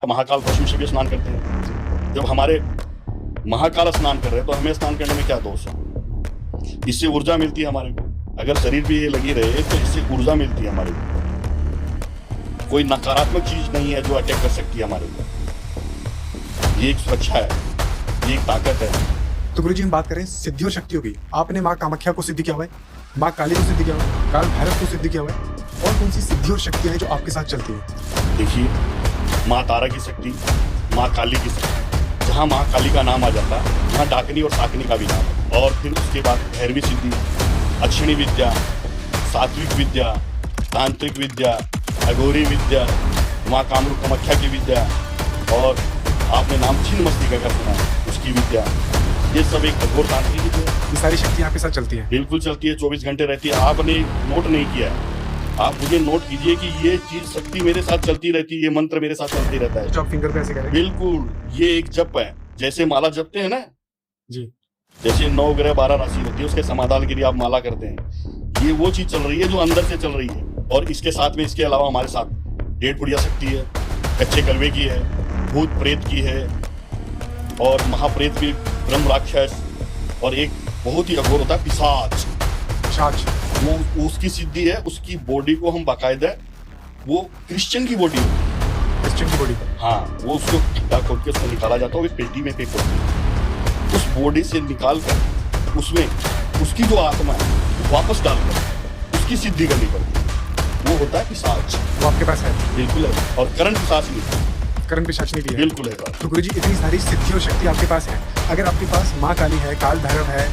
महाकाल भस्म से भी स्नान करते हैं। जब हमारे महाकाल स्नान कर रहे हैं तो हमें स्नान करने में क्या दोष है? इससे ऊर्जा मिलती है हमारे को। अगर शरीर भी ये लगी रहे तो इससे ऊर्जा मिलती है हमारे को। कोई नकारात्मक चीज नहीं है जो अटैक कर सकती है हमारे को। ये एक सुरक्षा है, ये एक ताकत है। तो गुरुजी हम बात करें सिद्धि और शक्तियों की। आपने माँ कामाख्या को सिद्ध किया हुआ है, माँ काली को सिद्ध किया हुआ है, काल भैरव को सिद्ध किया हुआ है, और कौन सी सिद्धि और शक्तियां हैं जो आपके साथ चलती है? देखिए, माँ तारा की शक्ति, माँ काली की शक्ति, जहाँ माँ काली का नाम आ जाता है वहाँ डाकनी और साकनी का भी नाम है। और फिर उसके बाद भैरवी सिद्धि, अक्षिणी विद्या, सात्विक विद्या, तांत्रिक विद्या, अघोरी विद्या, माँ कामाख्या की विद्या, और आपने नाम छिन्न मस्तिका का सुना है उसकी विद्या। ये सब एक अघोर तांत्रिक विद्या। ये सारी शक्तियां आपके साथ चलती हैं? बिल्कुल चलती है, 24 घंटे रहती है। आपने नोट नहीं किया है, आप मुझे नोट कीजिए कि ये चीज शक्ति मेरे साथ चलती रहती है, ये मंत्र मेरे साथ चलती रहता है। जो आप फिंगर पे ऐसे करें? बिल्कुल, ये एक जप है। जैसे माला जपते हैं ना जी, जैसे 9 ग्रह 12 राशि होती है, उसके समाधान के लिए आप माला करते हैं। ये वो चीज चल रही है जो अंदर से चल रही है। और इसके साथ में, इसके अलावा हमारे साथ डेढ़ पुड़िया शक्ति है, कच्चे कलवे की है, भूत प्रेत की है, और महाप्रेत भी, ब्रह्म राक्षस, और एक बहुत ही अघोर होता है पिशाच। पिशाच वो उसकी सिद्धि है। उसकी बॉडी को हम बाकायदा, वो क्रिश्चियन की बॉडी होती है, क्रिश्चियन की बॉडी। हाँ, वो उसको खड्डा खोद के उसको निकाला जाता है, वो पेटी में पैक होती है। उस बॉडी से निकाल कर उसमें उसकी जो आत्मा है वो वापस डालकर उसकी सिद्धि करनी पड़ती है। वो होता है पिशाच। वो आपके पास है? बिल्कुल है। और करण पिशाच नहीं, करण पिशाचनी भी है? बिल्कुल है। तो गुरुजी इतनी सारी सिद्धि और शक्ति आपके पास है, अगर आपके पास माँ काली है, काल भैरव है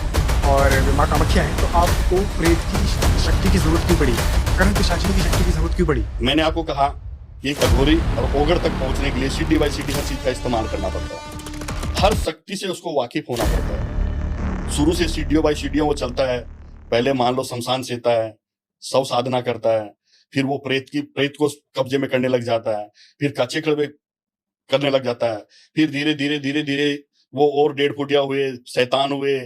और माँ कामाख्या है, तो आपको प्रेत की शक्ति की जरूरत क्यों पड़ी? करण पिशाचनी की शक्ति की जरूरत क्यों पड़ी? मैंने आपको कहा कि एक अघोरी और ओगर तक पहुंचने के लिए सिटी बाई सिटी हर चीज का इस्तेमाल करना पड़ता है। हर शक्ति से उसको वाकिफ होना पड़ता है। शुरू से सीढ़ियों बाई सीढ़ियों वो चलता है। पहले मान लो शमशान सेता है, शव साधना करता है, फिर वो प्रेत को कब्जे में करने लग जाता है, फिर कच्चे कड़वे करने लग जाता है, फिर धीरे धीरे धीरे धीरे वो और 1.5 फुटिया हुए, शैतान हुए,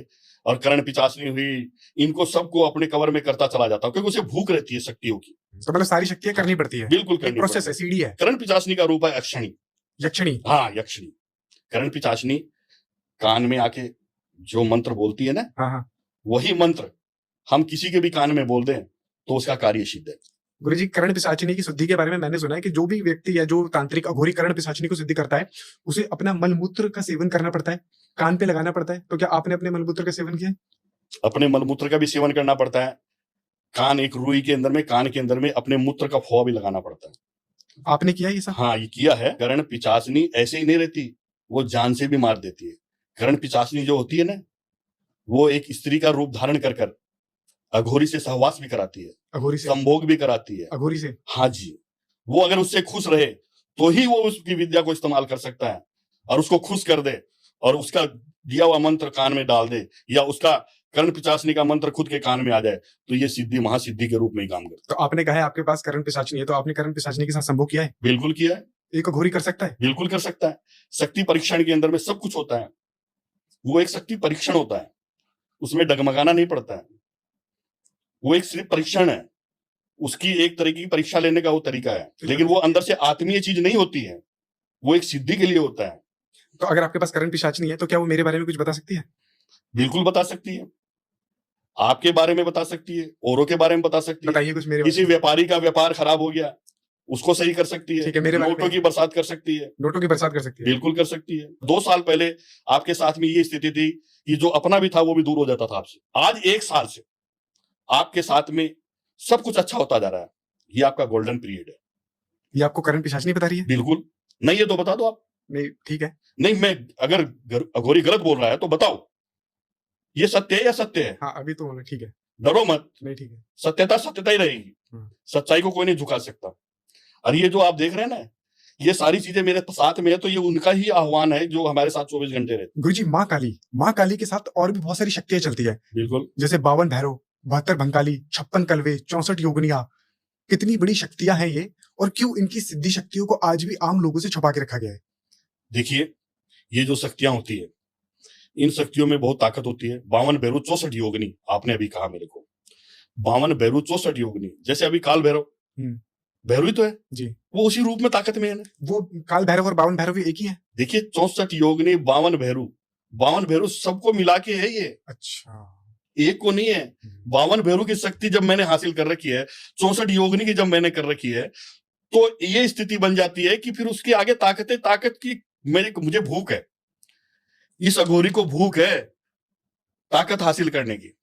और करण पिचासनी हुई। इनको सबको अपने कवर में करता चला जाता है, क्योंकि उसे भूख रहती है शक्तियों की। तो मतलब सारी शक्तियां करनी पड़ती है? बिल्कुल एक करनी प्रोसेस है, पड़ती सीढ़ी है। करण पिचासनी का रूप है अक्षणी, यक्षिणी। हाँ यक्षिणी। करण पिचासनी कान में आके जो मंत्र बोलती है ना, हाँ हाँ। वही मंत्र हम किसी के भी कान में बोल दें तो उसका कार्य सिद्ध है। गुरुजी, करण पिशाचिनी की शुद्धि के बारे में मैंने सुना है कि जो भी व्यक्ति या जो तांत्रिक अघोरी करण पिशाचिनी को सिद्धि करता है, उसे अपना मलमूत्र का सेवन करना पड़ता है, कान पे लगाना पड़ता है। तो क्या आपने अपने मलमूत्र का सेवन किया है? अपने मलमूत्र का भी सेवन करना पड़ता है। कान, एक रुई के अंदर में, कान के अंदर में अपने मूत्र का फुआ भी लगाना पड़ता है। आपने किया ये सब? हाँ, ये किया है। करण पिचासनी ऐसे ही नहीं रहती, वो जान से भी मार देती है। करण पिचासनी जो होती है ना, वो एक स्त्री का रूप धारण कर कर अघोरी से सहवास भी कराती है, अघोरी से? संभोग भी कराती है। अघोरी से? हाँ जी। वो अगर उससे खुश रहे तो ही वो उसकी विद्या को इस्तेमाल कर सकता है, और उसको खुश कर दे और उसका दिया हुआ मंत्र कान में डाल दे, या उसका कर्ण पिचासनी का मंत्र खुद के कान में आ जाए, तो ये सिद्धि महासिद्धि के रूप में ही काम करता है। तो आपने कहा है आपके पास करण पिशाचिनी है, तो आपने करण पिशाचिनी के साथ संभोग किया है? बिल्कुल किया है। एक अघोरी कर सकता है? बिल्कुल कर सकता है। शक्ति परीक्षण के अंदर में सब कुछ होता है। वो एक शक्ति परीक्षण होता है, उसमें डगमगाना नहीं पड़ता है। वो एक सिर्फ परीक्षण है। उसकी एक तरह की परीक्षा लेने का वो तरीका है, लेकिन वो अंदर से आत्मीय चीज नहीं होती है, वो एक सिद्धि के लिए होता है। तो अगर आपके पास करण पिशाचिनी है, तो क्या वो मेरे बारे में कुछ बता सकती है? बिल्कुल बता सकती है। आपके बारे में बता सकती है, औरों के बारे में बता सकती है। बताइए कुछ मेरे किसी व्यापारी का व्यापार खराब हो गया, उसको सही कर सकती है। ठीक है, मेरे बारे नोटों में? की बरसात कर सकती है। नोटों की बरसात कर सकती है? बिल्कुल कर सकती है। 2 साल पहले आपके साथ में ये स्थिति थी कि जो अपना भी था वो भी दूर हो जाता था आपसे। आज 1 साल से आपके साथ में सब कुछ अच्छा होता जा रहा है। ये आपका गोल्डन पीरियड है। ये आपको करण पिशाचिनी बता रही है? बिल्कुल। नहीं है तो बता दो आप। नहीं, ठीक है। नहीं, मैं अगर अघोरी गलत बोल रहा है तो बताओ, ये सत्य है या सत्य है? हाँ, अभी तो ठीक है। डरो मत। नहीं, ठीक है। सत्यता सत्यता ही रहेगी। सच्चाई को कोई नहीं झुका सकता। और ये जो आप देख रहे हैं ना, ये सारी चीजें मेरे साथ में है, तो ये उनका ही आह्वान है जो हमारे साथ 24 घंटे रहते। गुरुजी, माँ काली के साथ और भी बहुत सारी शक्तियां चलती है। बिल्कुल। जैसे 52 भैरव, 72 भंकाली, 56 कलवे, 64 योगनिया। कितनी बड़ी शक्तियां हैं ये, और क्यों इनकी सिद्धि शक्तियों को आज भी आम लोगों से छुपा के रखा गया है? देखिए, ये जो शक्तियां होती है, इन शक्तियों में बहुत ताकत होती है। 52 भैरव, 64 योगिनी, आपने अभी कहा मेरे को 52 भैरव, 64 योगिनी। जैसे अभी काल भैरव, भैरव ही तो है, जी। वो उसी रूप में ताकत में है ना। वो काल भैरव और बावन भैरव भी एक ही है? देखिए 64 योगिनी 52 भैरव सबको मिला के है ये, अच्छा। एक को नहीं है। 52 भैरव की शक्ति जब मैंने हासिल कर रखी है, 64 योगिनी की जब मैंने कर रखी है, तो ये स्थिति बन जाती है कि फिर उसके आगे ताकत की मुझे भूख है, इस अघोरी को भूख है ताकत हासिल करने की।